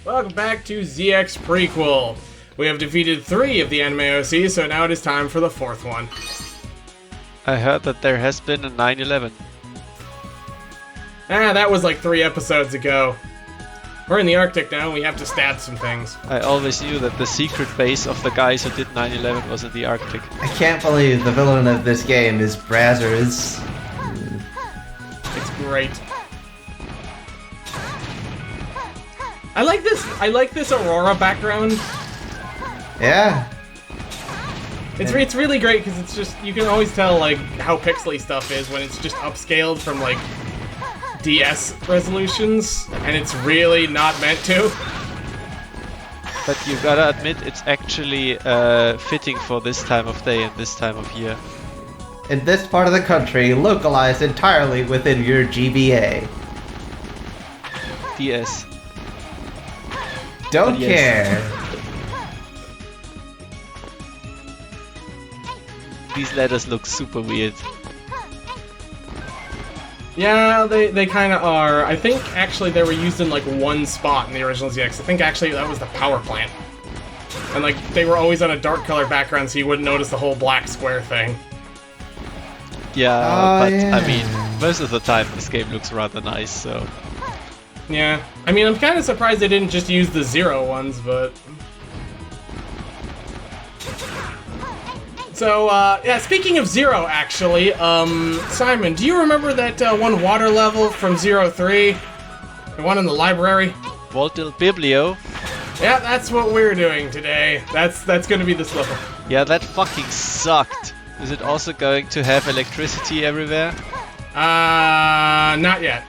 Welcome back to ZX Prequel. We have defeated 3 of the anime OCs, so now it is time for the 4th one. I heard that there has been a 9/11. That was like 3 episodes ago. We're in the Arctic now, and we have to stab some things. I always knew that the secret base of the guys who did 9/11 was in the Arctic. I can't believe the villain of this game is Brazzers. It's great. I like this Aurora background. Yeah. It's really great because it's just, you can always tell like how pixely stuff is when it's just upscaled from like DS resolutions, and it's really not meant to. But you gotta admit, it's actually fitting for this time of day and this time of year. In this part of the country, localized entirely within your GBA. DS. Don't But yes. care. These letters look super weird. Yeah, they kind of are. I think actually they were used in like one spot in the original ZX. I think actually that was the power plant. And like they were always on a dark color background so you wouldn't notice the whole black square thing. Yeah, but yeah. I mean, most of the time this game looks rather nice, so... Yeah, I mean I'm kind of surprised they didn't just use the 0 ones, but... So, yeah, speaking of 0, actually, Simon, do you remember that one water level from 03? The one in the library? Vault del Biblio? Yeah, that's what we're doing today. That's gonna be this level. Yeah, that fucking sucked. Is it also going to have electricity everywhere? Not yet.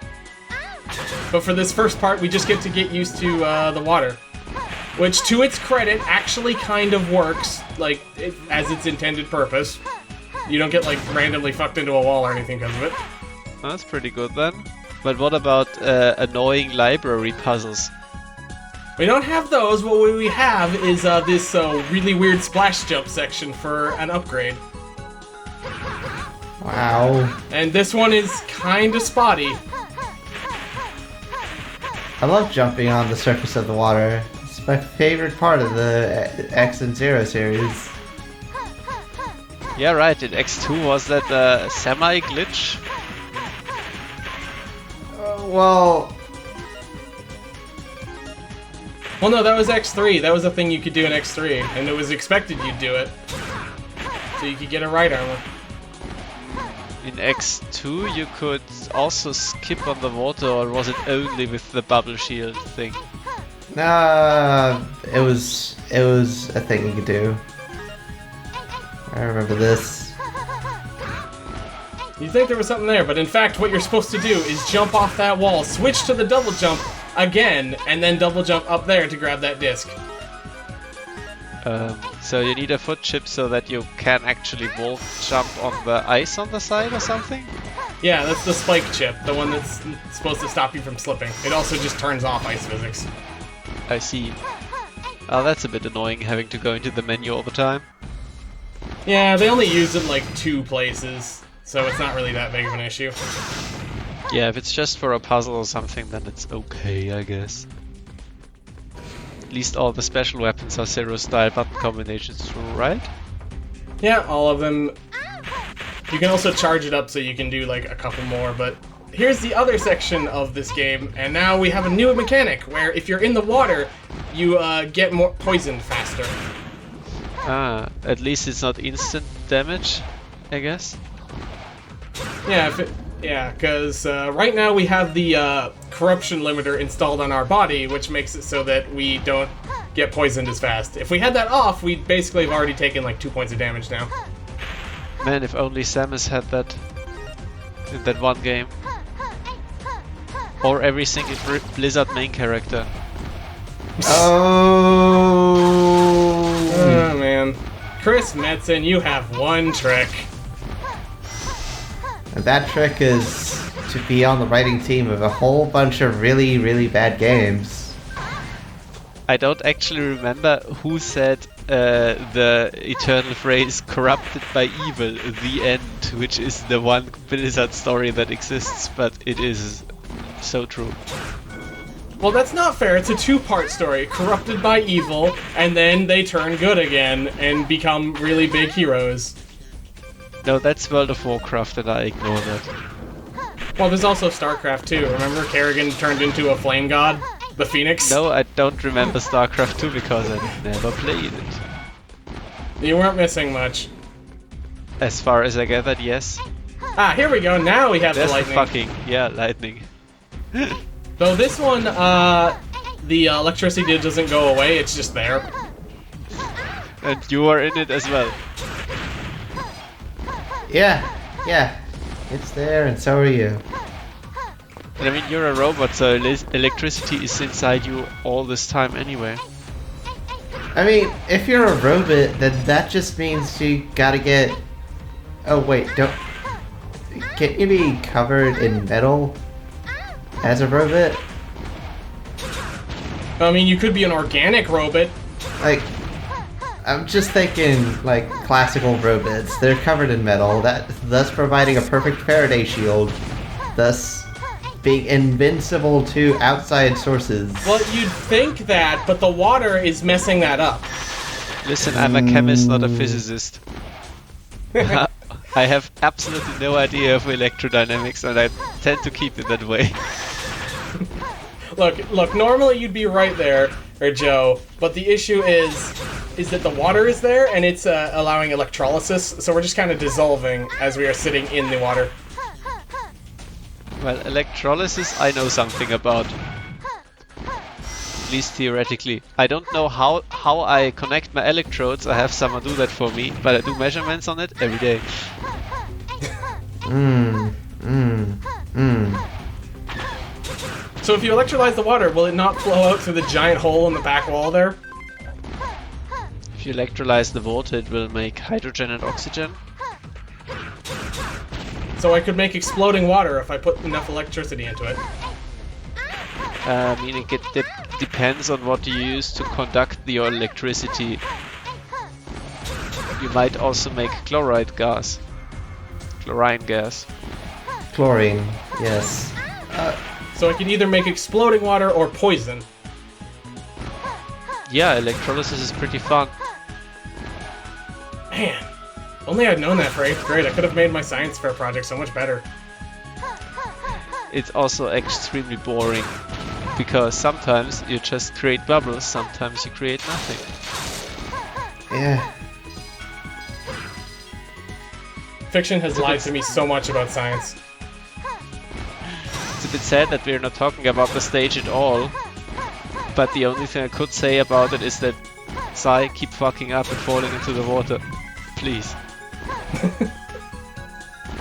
But for this first part, we just get to get used to the water. Which, to its credit, actually kind of works, like, as its intended purpose. You don't get, like, randomly fucked into a wall or anything because of it. That's pretty good then. But what about annoying library puzzles? We don't have those. What we have is this really weird splash jump section for an upgrade. Wow. And this one is kind of spotty. I love jumping on the surface of the water. It's my favorite part of the X and 0 series. Yeah, right, in X2 was that semi-glitch? Well, Well, no, that was X3. That was a thing you could do in X3, and it was expected you'd do it. So you could get a right armor. In X2 you could also skip on the water, or was it only with the bubble shield thing? nah, it was a thing you could do. I remember this. You think there was something there, but in fact what you're supposed to do is jump off that wall, switch to the double jump again, and then double jump up there to grab that disc. So you need a foot chip so that you can actually wall jump on the ice on the side or something? Yeah, that's the spike chip, the one that's supposed to stop you from slipping. It also just turns off ice physics. I see. Oh, that's a bit annoying having to go into the menu all the time. Yeah, they only use it in like 2 places, so it's not really that big of an issue. Yeah, if it's just for a puzzle or something, then it's okay, I guess. At least all the special weapons are zero-style button combinations, right? Yeah, all of them. You can also charge it up so you can do like a couple more, but here's the other section of this game, and now we have a new mechanic where if you're in the water, you get more poisoned faster. Ah, at least it's not instant damage, I guess. Yeah, because right now we have the corruption limiter installed on our body, which makes it so that we don't get poisoned as fast. If we had that off, we'd basically have already taken like 2 points of damage now. Man, if only Samus had that in that one game. Or every single Blizzard main character. Oh, Man. Chris Metzen, you have one trick. and that trick is to be on the writing team of a whole bunch of really, really bad games. I don't actually remember who said the eternal phrase corrupted by evil, the end, which is the one Blizzard story that exists, but it is so true. Well, that's not fair. It's a two-part story. Corrupted by evil, and then they turn good again and become really big heroes. No, that's World of Warcraft and I ignore that. Well, there's also StarCraft 2. Remember Kerrigan turned into a flame god? The Phoenix? No, I don't remember StarCraft 2 because I never played it. You weren't missing much. As far as I gathered, yes. Ah, here we go. Now we have There's the the lightning. lightning. Though this one, the electricity doesn't go away. It's just there. And you are in it as well. Yeah. It's there, and so are you. And I mean, you're a robot, so electricity is inside you all this time anyway. I mean, if you're a robot, then that just means you gotta get... Oh wait, can't you be covered in metal as a robot? I mean, you could be an organic robot. Like, I'm just thinking, like, classical robots. They're covered in metal, thus providing a perfect Faraday shield, thus being invincible to outside sources. Well, you'd think that, but the water is messing that up. Listen, I'm a chemist, not a physicist. I have absolutely no idea of electrodynamics, and I tend to keep it that way. Look, normally you'd be right there, Joe, but the issue is that the water is there, and it's allowing electrolysis, so we're just kind of dissolving as we are sitting in the water. Well, electrolysis I know something about. At least theoretically. I don't know how I connect my electrodes, I have someone do that for me, but I do measurements on it every day. So if you electrolyze the water, will it not flow out through the giant hole in the back wall there? If you electrolyze the water, it will make hydrogen and oxygen. So I could make exploding water if I put enough electricity into it. Meaning it depends on what you use to conduct your electricity. You might also make chlorine gas. Chlorine, yes. So I can either make exploding water or poison. Yeah, electrolysis is pretty fun. Man, only I'd known that for 8th grade. I could have made my science fair project so much better. It's also extremely boring. Because sometimes you just create bubbles, sometimes you create nothing. Yeah. Fiction has lied to me so much about science. It's a bit sad that we're not talking about the stage at all. But the only thing I could say about it is that Sigh, keep fucking up and falling into the water. Please.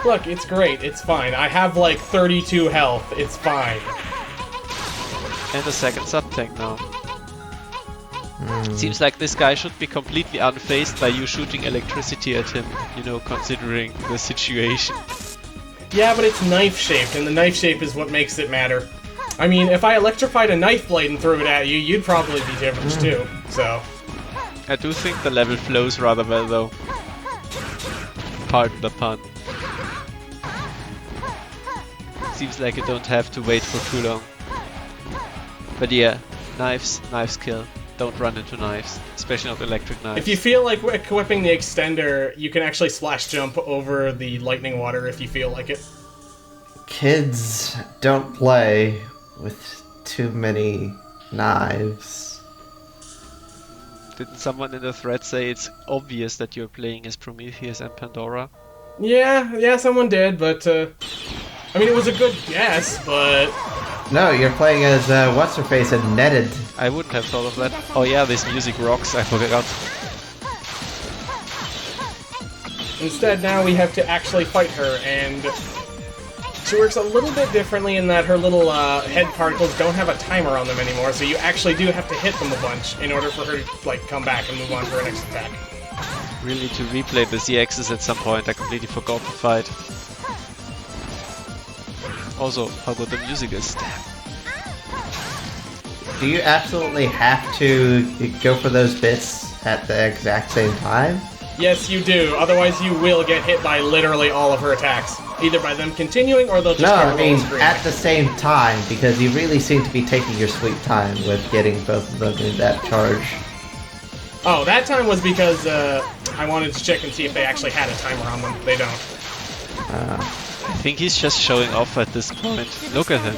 Look, it's great. It's fine. I have like 32 health. It's fine. And a second sub-tank now. It seems like this guy should be completely unfazed by you shooting electricity at him, you know, considering the situation. Yeah, but it's knife-shaped, and the knife shape is what makes it matter. I mean, if I electrified a knife blade and threw it at you, you'd probably be damaged too, so... I do think the level flows rather well though. Pardon the pun. Seems like you don't have to wait for too long. But yeah, knives kill. Don't run into knives, especially not electric knives. If you feel like equipping the extender, you can actually splash jump over the lightning water if you feel like it. Kids don't play with too many knives. Didn't someone in the thread say it's obvious that you're playing as Prometheus and Pandora? Yeah, someone did, but, I mean, it was a good guess, but... No, you're playing as, what's-her-face and Netted. I wouldn't have thought of that. Oh yeah, this music rocks, I forgot. Instead, now we have to actually fight her, and... She works a little bit differently in that her little, head particles don't have a timer on them anymore, so you actually do have to hit them a bunch in order for her to, like, come back and move on to her next attack. Really need to replay the ZXs at some point, I completely forgot the fight. Also, how good the music is. Do you absolutely have to go for those bits at the exact same time? Yes, you do. Otherwise, you will get hit by literally all of her attacks. Either by them continuing, or they'll just No, start I mean, screen. at the same time, because you really seem to be taking your sweet time with getting both of them in that charge. Oh, that time was because I wanted to check and see if they actually had a timer on them. They don't. I think he's just showing off at this point. Look at him.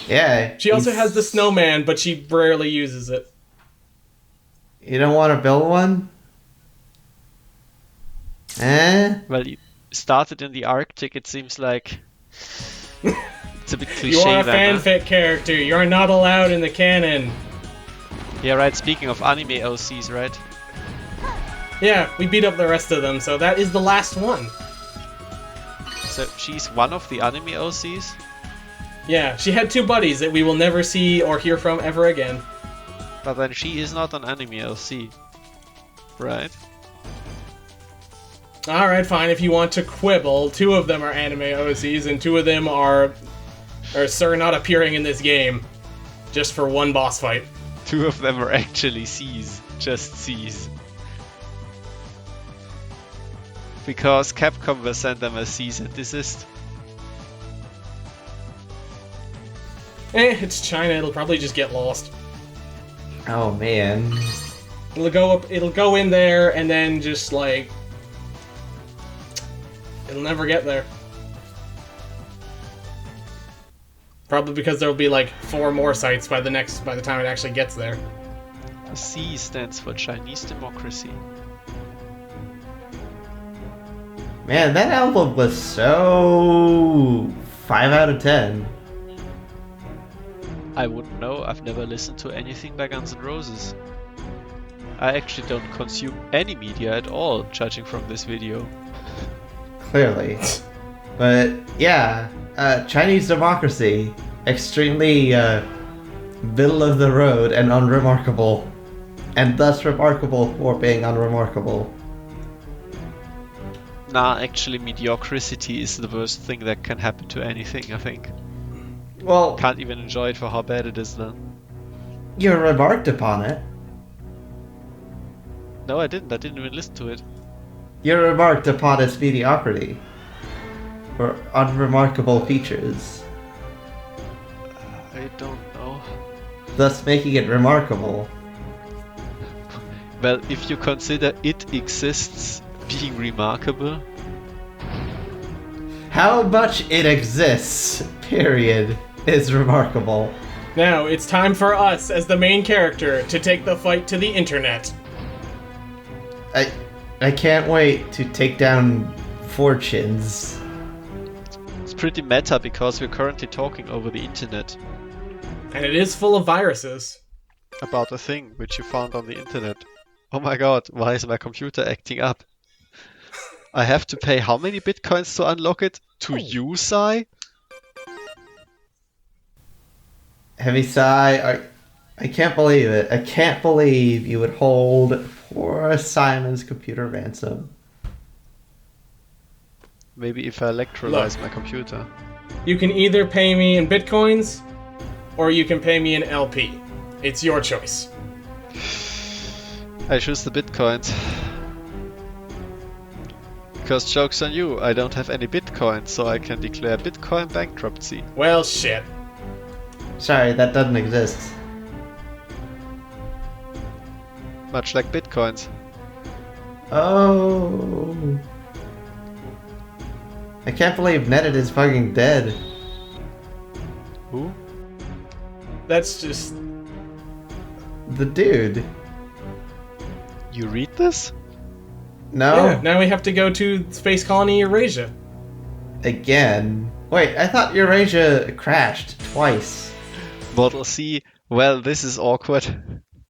Yeah. She also he's- has the snowman, but she rarely uses it. You don't want to build one? Well, you started in the Arctic, it seems like. It's a bit cliche You are a then, huh? fanfic character. You're not allowed in the canon. Yeah, right, speaking of anime OCs, right? Yeah, we beat up the rest of them, so that is the last one. So she's one of the anime OCs? Yeah, she had two buddies that we will never see or hear from ever again. But then she is not an anime OC. Right? Alright, fine, if you want to quibble, two of them are anime OCs and two of them are Sir not appearing in this game. Just for one boss fight. Two of them are actually C's. Just C's. Because Capcom will send them a cease and desist. It's China, it'll probably just get lost. Oh, man. It'll go in there and then just like... It'll never get there. Probably because there'll be like 4 more sites by the time it actually gets there. The C stands for Chinese democracy. Man, that album was so 5 out of 10. I wouldn't know, I've never listened to anything by Guns N' Roses. I actually don't consume any media at all, judging from this video. Clearly. But, yeah, Chinese democracy. Extremely, middle of the road and unremarkable. And thus remarkable for being unremarkable. Nah, actually mediocrity is the worst thing that can happen to anything, I think. Well, Can't even enjoy it for how bad it is then. you remarked upon it. No, I didn't even listen to it. You remarked upon its mediocrity. Or unremarkable features. I don't know. Thus making it remarkable. Well, if you consider it exists being remarkable, How much it exists, period, is remarkable. Now, it's time for us, as the main character, to take the fight to the internet. I can't wait to take down fortunes. it's pretty meta because we're currently talking over the internet And it is full of viruses. about a thing which you found on the internet. Oh my god, why is my computer acting up? I have to pay how many bitcoins to unlock it? To you, Sigh? Heavy sigh. I can't believe it. I can't believe you would hold poor Simon's computer ransom. Maybe if I electrolyze Look. my computer. You can either pay me in bitcoins, or you can pay me in LP. It's your choice. I choose the bitcoins. Because joke's on you, I don't have any bitcoins, so I can declare bitcoin bankruptcy. Well, shit. Sorry, that doesn't exist. Much like bitcoins. Oh. I can't believe Netted is fucking dead. Who? That's just... The dude. You read this? No? Yeah, now we have to go to Space Colony Eurasia. Again. Wait, I thought Eurasia crashed twice. Model C, well, this is awkward.